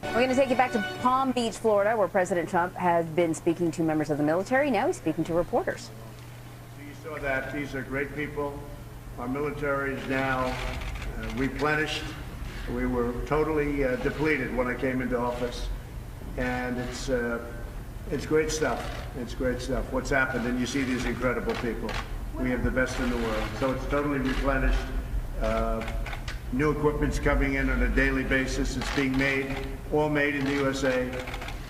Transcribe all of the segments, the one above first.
We're going to take you back to Palm Beach, Florida, where President Trump has been speaking to members of the military. Now he's speaking to reporters. You saw that. These are great people. Our military is now replenished. We were totally depleted when I came into office. And it's great stuff. It's great stuff. What's happened, and you see these incredible people. We have the best in the world. So it's totally replenished. New equipment's coming in on a daily basis. It's being made, all made in the USA,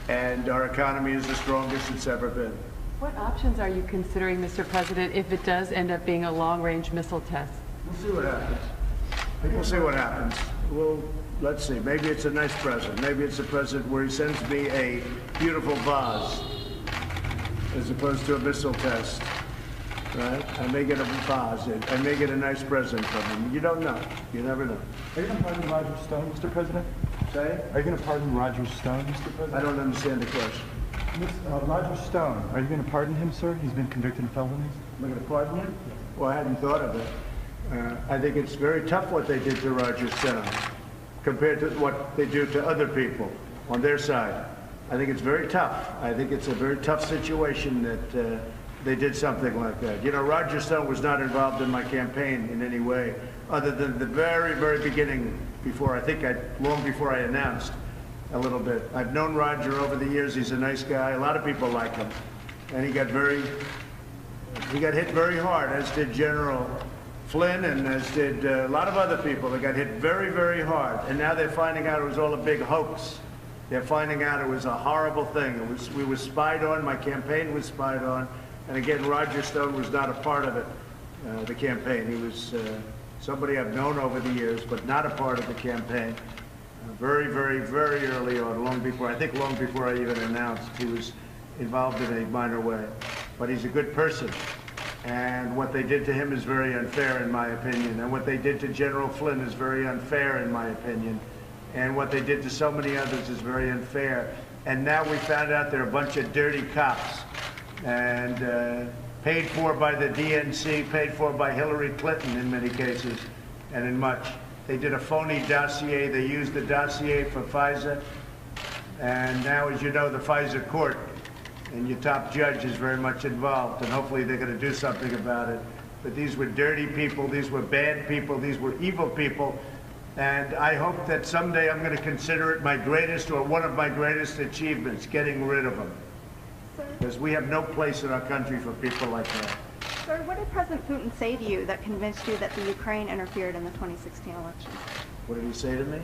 and our economy is the strongest it's ever been. What options are you considering, Mr. President, if it does end up being a long-range missile test? We'll see what happens. We'll see what happens. Well, let's see. Maybe it's a nice present. Maybe it's a present where he sends me a beautiful vase as opposed to a missile test. Right? I may get a vase. I may get a nice present from him. You don't know. You never know. Are you going to pardon Roger Stone, Mr. President? Say? Are you going to pardon Roger Stone, Mr. President? I don't understand the question. Roger Stone, are you going to pardon him, sir? He's been convicted of felonies. Am I going to pardon him? Well, I hadn't thought of it. I think it's very tough what they did to Roger Stone compared to what they do to other people on their side. I think it's very tough. I think it's a very tough situation that they did something like that. You know, Roger Stone was not involved in my campaign in any way, other than the very, very beginning, long before I announced a little bit. I've known Roger over the years. He's a nice guy. A lot of people like him. And he got hit very hard, as did General Flynn, and as did a lot of other people. They got hit very, very hard. And now they're finding out it was all a big hoax. They're finding out it was a horrible thing. We were spied on. My campaign was spied on. And again, Roger Stone was not a part of it, the campaign. He was somebody I've known over the years, but not a part of the campaign. Very, very, very early on, long before I even announced, he was involved in a minor way. But he's a good person. And what they did to him is very unfair, in my opinion. And what they did to General Flynn is very unfair, in my opinion. And what they did to so many others is very unfair. And now we found out they're a bunch of dirty cops. And paid for by the DNC, paid for by Hillary Clinton in many cases, and in much. They did a phony dossier. They used the dossier for FISA. And now, as you know, the FISA court and your top judge is very much involved, and hopefully they're going to do something about it. But these were dirty people. These were bad people. These were evil people. And I hope that someday I'm going to consider it my greatest or one of my greatest achievements, getting rid of them. Because we have no place in our country for people like that. Sir, what did President Putin say to you that convinced you that the Ukraine interfered in the 2016 election? What did he say to me?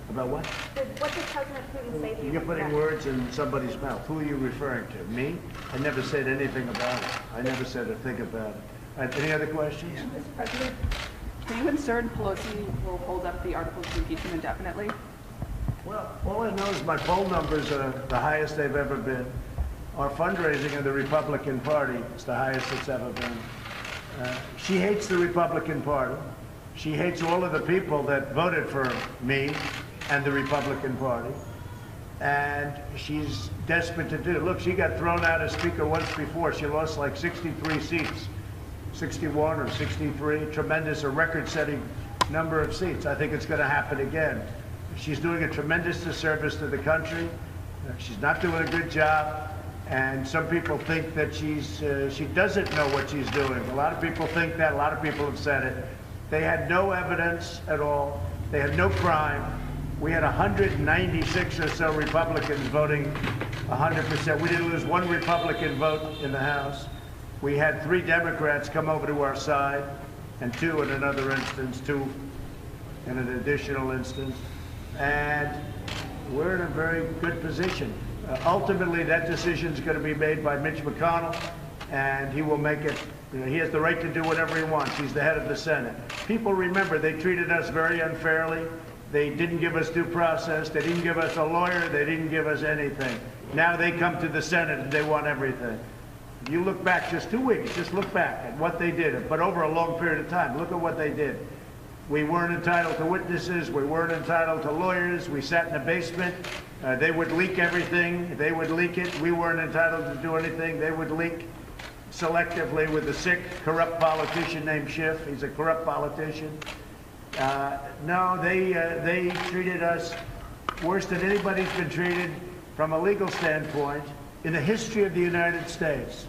About what? What did President Putin say to you? You're putting words in somebody's mouth. Who are you referring to? Me? I never said anything about it. I never said a thing about it. Any other questions? Mr. President, are you concerned Pelosi will hold up the articles of impeachment indefinitely? Well, all I know is my poll numbers are the highest they've ever been. Our fundraising of the Republican Party is the highest it's ever been. She hates the Republican Party. She hates all of the people that voted for me and the Republican Party. And she's desperate to do. Look, she got thrown out as Speaker once before. She lost like 63 seats, 61 or 63. Tremendous, a record-setting number of seats. I think it's going to happen again. She's doing a tremendous disservice to the country. She's not doing a good job. And some people think that she doesn't know what she's doing. A lot of people think that. A lot of people have said it. They had no evidence at all. They had no crime. We had 196 or so Republicans voting 100%. We didn't lose one Republican vote in the House. We had 3 Democrats come over to our side, and 2 in another instance, 2 in an additional instance. And we're in a very good position. Ultimately, that decision is going to be made by Mitch McConnell, and he will make it. You know, he has the right to do whatever he wants. He's the head of the Senate. People remember they treated us very unfairly. They didn't give us due process. They didn't give us a lawyer. They didn't give us anything. Now they come to the Senate and they want everything. You look back just 2 weeks, just look back at what they did, but over a long period of time, look at what they did. We weren't entitled to witnesses. We weren't entitled to lawyers. We sat in the basement. They would leak everything. They would leak it. We weren't entitled to do anything. They would leak selectively with a sick, corrupt politician named Schiff. He's a corrupt politician. No, they treated us worse than anybody's been treated from a legal standpoint in the history of the United States.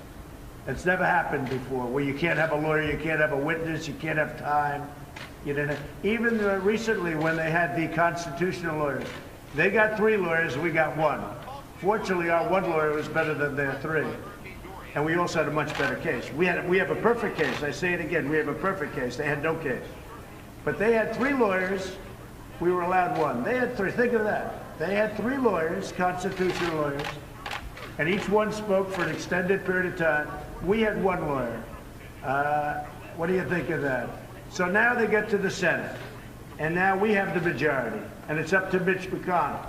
It's never happened before, where you can't have a lawyer, you can't have a witness, you can't have time. You didn't. Even recently, when they had the constitutional lawyers, they got 3 lawyers, we got 1. Fortunately, our 1 lawyer was better than their 3. And we also had a much better case. We have a perfect case. I say it again, we have a perfect case. They had no case. But they had 3 lawyers, we were allowed 1. They had 3, think of that. They had 3 lawyers, constitutional lawyers, and each one spoke for an extended period of time. We had 1 lawyer. What do you think of that? So now they get to the Senate, and now we have the majority, and it's up to Mitch McConnell.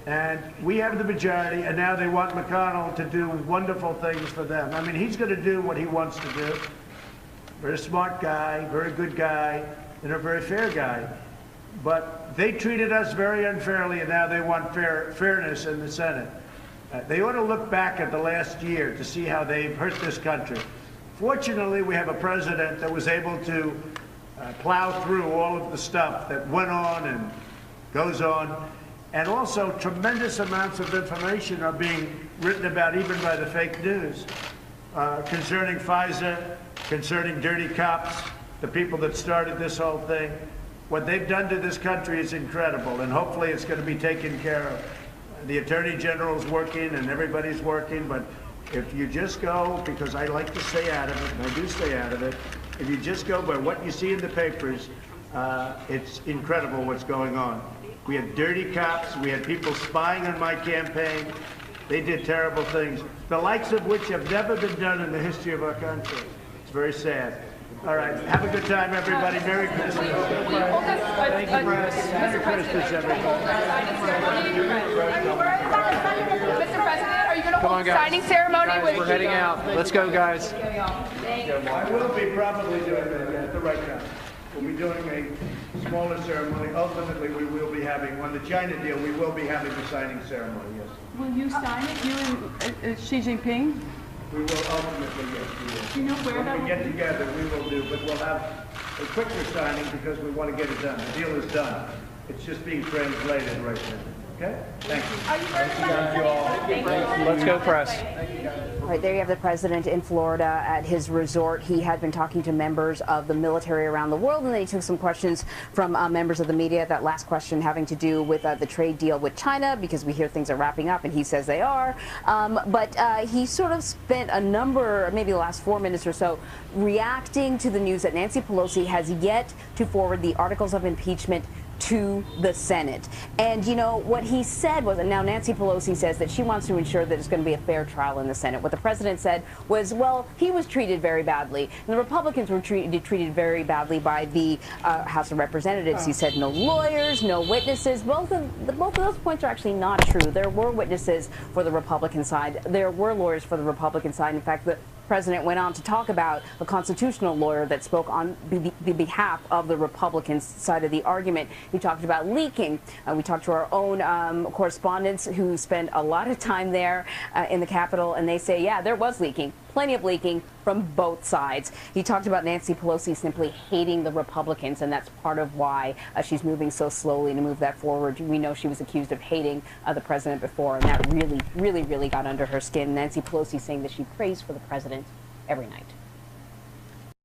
And we have the majority, and now they want McConnell to do wonderful things for them. I mean, he's going to do what he wants to do. Very smart guy, very good guy, and a very fair guy. But they treated us very unfairly, and now they want fairness in the Senate. They ought to look back at the last year to see how they've hurt this country. Fortunately, we have a president that was able to plow through all of the stuff that went on and goes on. And also, tremendous amounts of information are being written about, even by the fake news, concerning FISA, concerning dirty cops, the people that started this whole thing. What they've done to this country is incredible, and hopefully it's going to be taken care of. The Attorney General's working, and everybody's working, but if you just go, because I like to stay out of it, and I do stay out of it, if you just go by what you see in the papers, it's incredible what's going on. We had dirty cops. We had people spying on my campaign. They did terrible things, the likes of which have never been done in the history of our country. It's very sad. All right. Have a good time, everybody. Merry Christmas. Thank you, Merry Christmas, everybody. Mr. President, are you going to hold a signing ceremony with... We're heading out. Let's go, guys. I will be probably doing that at the right time. We'll be doing a smaller ceremony. Ultimately, we will be having, on the China deal, we will be having the signing ceremony, yes. Will you sign it, you and Xi Jinping? We will ultimately, yes, we will. Do you know where that When will we get together, we will do, but we'll have a quicker signing because we want to get it done. The deal is done. It's just being translated right now. Okay? Thank you. Let's go, press. All right, there you have the president in Florida at his resort. He had been talking to members of the military around the world, and then he took some questions from members of the media. That last question having to do with the trade deal with China, because we hear things are wrapping up, and he says they are. But he sort of spent a number, maybe the last 4 minutes or so, reacting to the news that Nancy Pelosi has yet to forward the articles of impeachment to the Senate. And, you know, what he said was, and now Nancy Pelosi says that she wants to ensure that there's going to be a fair trial in the Senate. What the president said was, well, he was treated very badly, and the Republicans were treated very badly by the House of Representatives. He said no lawyers, no witnesses. Both of those points are actually not true. There were witnesses for the Republican side. There were lawyers for the Republican side. In fact, the president went on to talk about a constitutional lawyer that spoke on the behalf of the Republican side of the argument. He talked about leaking. We talked to our own correspondents who spend a lot of time there in the Capitol, and they say, yeah, there was leaking. Plenty of leaking from both sides. He talked about Nancy Pelosi simply hating the Republicans, and that's part of why she's moving so slowly to move that forward. We know she was accused of hating the president before, and that really got under her skin. Nancy Pelosi saying that she prays for the president every night.